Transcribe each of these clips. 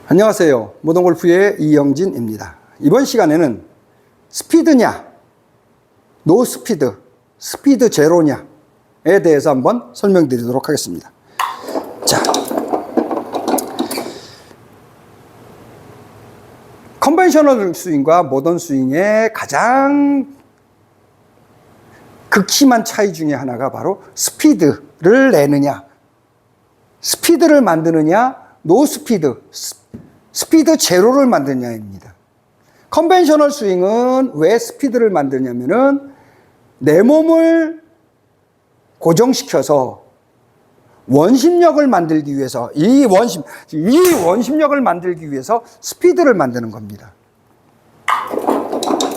안녕하세요. 모던골프의 이영진입니다. 이번 시간에는 스피드냐, 노 스피드, 스피드 제로냐에 대해서 한번 설명드리도록 하겠습니다. 자, 컨벤셔널 스윙과 모던 스윙의 가장 극심한 차이 중에 하나가 바로 스피드를 내느냐, 스피드를 만드느냐, 노 스피드, 스피드 제로를 만드냐입니다. 컨벤셔널 스윙은 왜 스피드를 만드냐면은 내 몸을 고정시켜서 원심력을 만들기 위해서 이 원심력을 만들기 위해서 스피드를 만드는 겁니다.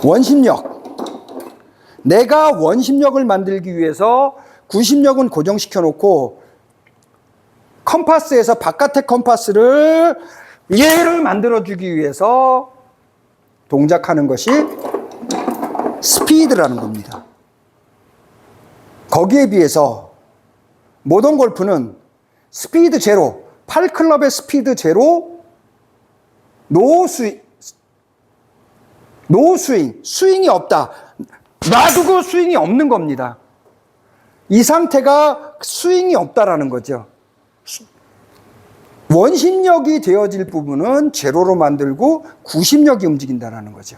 원심력. 내가 원심력을 만들기 위해서 구심력은 고정시켜 놓고 컴파스에서 바깥의 컴파스를 얘를 만들어주기 위해서 동작하는 것이 스피드라는 겁니다. 거기에 비해서 모던 골프는 스피드 제로, 8클럽의 스피드 제로, 노 스윙, 스윙이 없다. 놔두고 스윙이 없는 겁니다. 이 상태가 스윙이 없다라는 거죠. 원심력이 되어질 부분은 제로로 만들고 구심력이 움직인다는 거죠.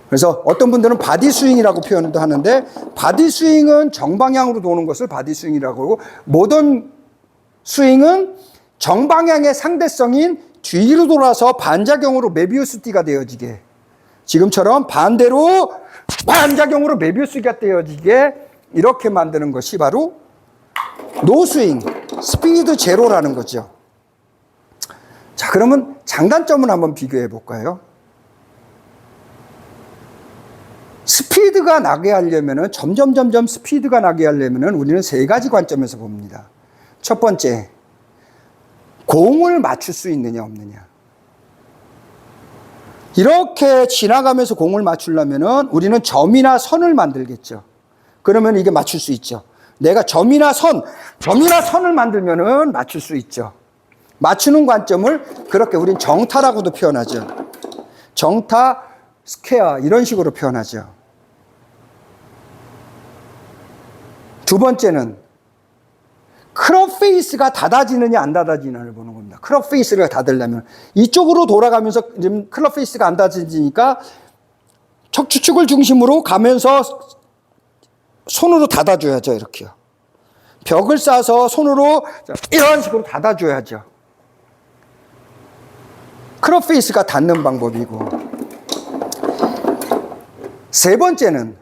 그래서 어떤 분들은 바디 스윙이라고 표현도 하는데, 바디 스윙은 정방향으로 도는 것을 바디 스윙이라고 하고, 모던 스윙은 정방향의 상대성인 뒤로 돌아서 반작용으로 메비우스띠가 되어지게, 지금처럼 반대로 반작용으로 메비우스띠가 되어지게 이렇게 만드는 것이 바로 노스윙, 스피드 제로라는 거죠. 자, 그러면 장단점을 한번 비교해 볼까요? 스피드가 나게 하려면은, 점점 스피드가 나게 하려면은 우리는 세 가지 관점에서 봅니다. 첫 번째, 공을 맞출 수 있느냐 없느냐. 이렇게 지나가면서 공을 맞추려면은 우리는 점이나 선을 만들겠죠. 그러면 이게 맞출 수 있죠. 내가 점이나 선을 만들면은 맞출 수 있죠. 맞추는 관점을 그렇게 우린 정타라고도 표현하죠. 정타, 스퀘어 이런 식으로 표현하죠. 두 번째는 클럽 페이스가 닫아지느냐 안 닫아지느냐를 보는 겁니다. 클럽 페이스가 닫으려면 이쪽으로 돌아가면서 클럽 페이스가 안 닫아지니까 척추축을 중심으로 가면서 손으로 닫아줘야죠. 이렇게요. 벽을 쌓아서 손으로 이런 식으로 닫아줘야죠. 클럽 페이스가 닿는 방법이고, 세 번째는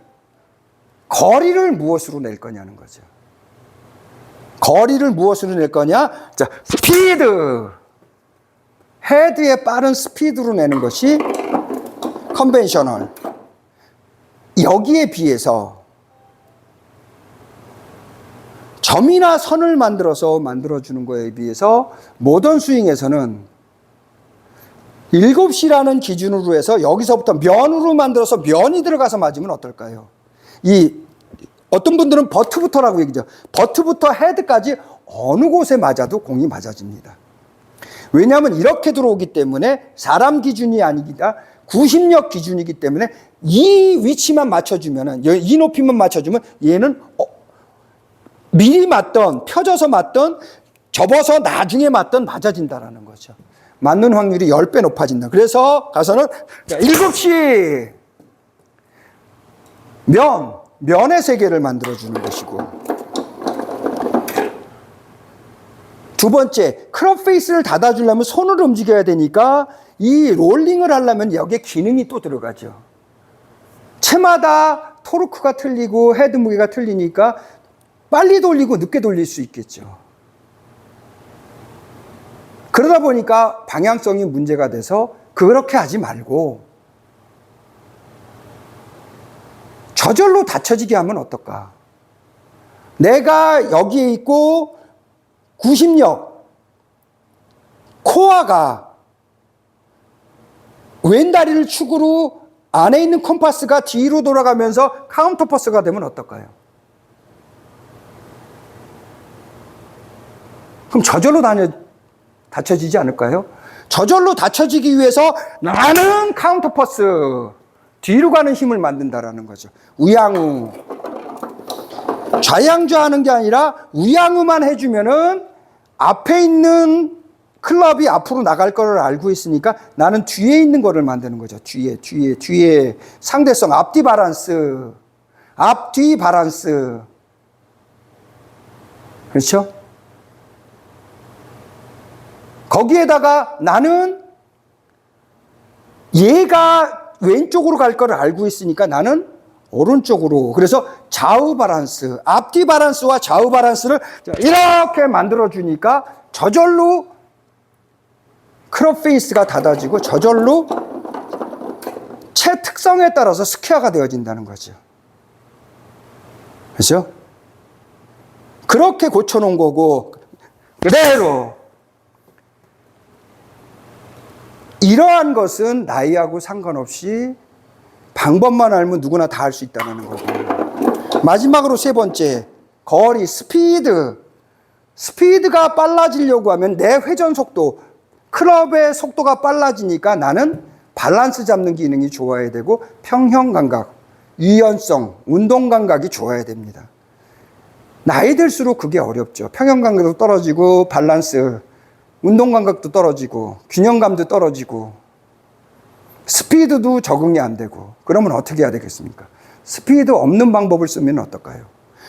거리를 무엇으로 낼 거냐는 거죠. 거리를 무엇으로 낼 거냐? 자, 스피드. 헤드의 빠른 스피드로 내는 것이 컨벤셔널. 여기에 비해서 점이나 선을 만들어주는 거에 비해서 모던 스윙에서는 7시라는 기준으로 해서 여기서부터 면으로 만들어서 면이 들어가서 맞으면 어떨까요? 어떤 분들은 버트부터라고 얘기죠. 버트부터 헤드까지 어느 곳에 맞아도 공이 맞아집니다. 왜냐하면 이렇게 들어오기 때문에 사람 기준이 아니라 구심력 기준이기 때문에 이 위치만 맞춰주면은, 이 높이만 맞춰주면 얘는 미리 맞던, 펴져서 맞던, 접어서 나중에 맞던 맞아진다라는 거죠. 맞는 확률이 10배 높아진다. 그래서 가서는 7시 면의 세계를 만들어주는 것이고, 두 번째, 클럽 페이스를 닫아주려면 손으로 움직여야 되니까 이 롤링을 하려면 여기에 기능이 또 들어가죠. 채마다 토르크가 틀리고 헤드 무게가 틀리니까 빨리 돌리고 늦게 돌릴 수 있겠죠. 그러다 보니까 방향성이 문제가 돼서 그렇게 하지 말고 저절로 닫혀지게 하면 어떨까? 내가 여기에 있고 구심력, 코어가 왼다리를 축으로 안에 있는 컴파스가 뒤로 돌아가면서 카운터퍼스가 되면 어떨까요? 그럼 저절로 닫혀지지 않을까요? 저절로 닫혀지기 위해서 나는 카운터퍼스, 뒤로 가는 힘을 만든다라는 거죠. 우양우. 좌양좌하는 게 아니라 우양우만 해주면은 앞에 있는 클럽이 앞으로 나갈 거를 알고 있으니까 나는 뒤에 있는 거를 만드는 거죠. 뒤에. 상대성, 앞뒤 바란스. 앞뒤 바란스. 그렇죠? 거기에다가 나는 얘가 왼쪽으로 갈 거를 알고 있으니까 나는 오른쪽으로. 그래서 좌우 바란스, 앞뒤 바란스와 좌우 바란스를 이렇게 만들어주니까 저절로 크롭 페이스가 닫아지고 저절로 채 특성에 따라서 스퀘어가 되어진다는 거죠. 그렇죠? 그렇게 고쳐놓은 거고 그대로. 이러한 것은 나이하고 상관없이 방법만 알면 누구나 다 할 수 있다는 거고. 마지막으로 세 번째, 거리, 스피드. 스피드가 빨라지려고 하면 내 회전 속도, 클럽의 속도가 빨라지니까 나는 밸런스 잡는 기능이 좋아야 되고 평형 감각, 유연성, 운동 감각이 좋아야 됩니다. 나이 들수록 그게 어렵죠. 평형 감각도 떨어지고 밸런스, 운동 감각도 떨어지고 균형감도 떨어지고 스피드도 적응이 안 되고. 그러면 어떻게 해야 되겠습니까? 스피드 없는 방법을 쓰면 어떨까요?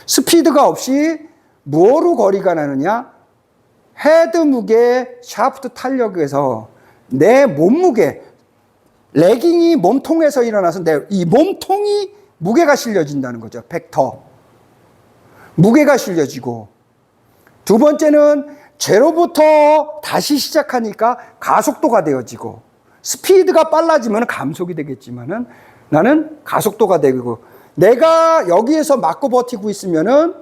스피드가 없이 뭐로 거리가 나느냐? 헤드 무게, 샤프트 탄력에서 내 몸무게, 레깅이 몸통에서 일어나서 내 이 몸통이 무게가 실려진다는 거죠. 벡터. 무게가 실려지고. 두 번째는 제로부터 다시 시작하니까 가속도가 되어지고, 스피드가 빨라지면 감속이 되겠지만은 나는 가속도가 되고, 내가 여기에서 맞고 버티고 있으면은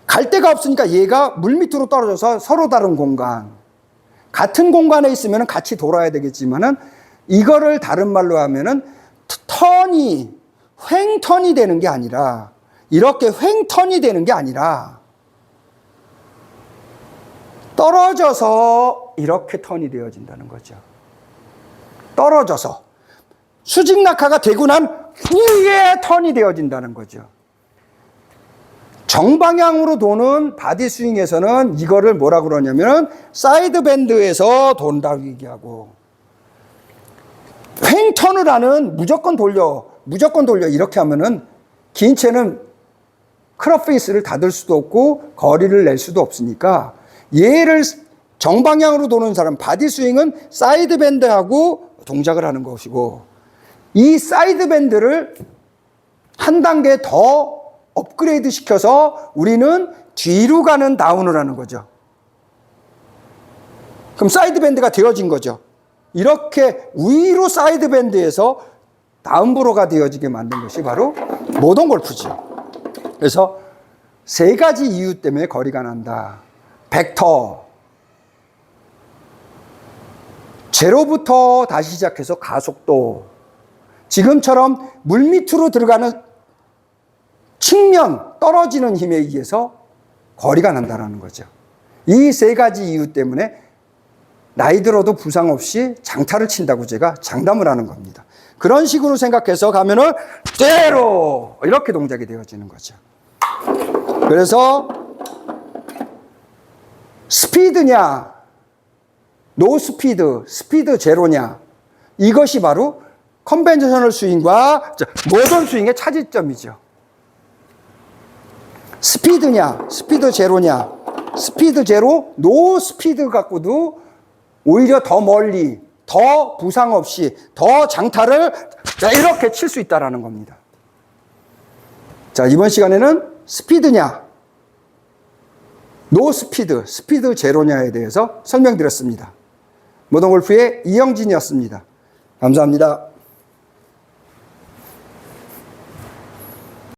갈 데가 없으니까 얘가 물밑으로 떨어져서 서로 다른 공간, 같은 공간에 있으면은 같이 돌아야 되겠지만은 이거를 다른 말로 하면은 턴이 횡턴이 되는 게 아니라, 이렇게 횡턴이 되는 게 아니라 떨어져서 이렇게 턴이 되어진다는 거죠. 떨어져서 수직 낙하가 되고 난 후에 턴이 되어진다는 거죠. 정방향으로 도는 바디 스윙에서는 이거를 뭐라 그러냐면 사이드 밴드에서 돈다고 얘기하고, 횡턴을 하는 무조건 돌려 이렇게 하면은 긴 채는 크롭 페이스를 닫을 수도 없고 거리를 낼 수도 없으니까, 얘를 정방향으로 도는 사람, 바디 스윙은 사이드 밴드하고 동작을 하는 것이고, 이 사이드 밴드를 한 단계 더 업그레이드 시켜서 우리는 뒤로 가는 다운을 하는 거죠. 그럼 사이드 밴드가 되어진 거죠. 이렇게 위로 사이드 밴드에서 다운브로가 되어지게 만든 것이 바로 모던 골프죠. 그래서 세 가지 이유 때문에 거리가 난다. 벡터, 제로부터 다시 시작해서 가속도, 지금처럼 물밑으로 들어가는 측면, 떨어지는 힘에 의해서 거리가 난다는 거죠. 이 세 가지 이유 때문에 나이 들어도 부상 없이 장타를 친다고 제가 장담을 하는 겁니다. 그런 식으로 생각해서 가면은 때로 이렇게 동작이 되어지는 거죠. 그래서 스피드냐, 노 스피드, 스피드 제로냐, 이것이 바로 컨벤셔널 스윙과 모던 스윙의 차지점이죠. 스피드냐, 스피드 제로냐, 스피드 제로, 노 스피드 갖고도 오히려 더 멀리, 더 부상 없이, 더 장타를 이렇게 칠 수 있다는 겁니다. 자, 이번 시간에는 스피드냐, 노 스피드, 스피드 제로냐에 대해서 설명드렸습니다. 모던 골프의 이영진이었습니다. 감사합니다.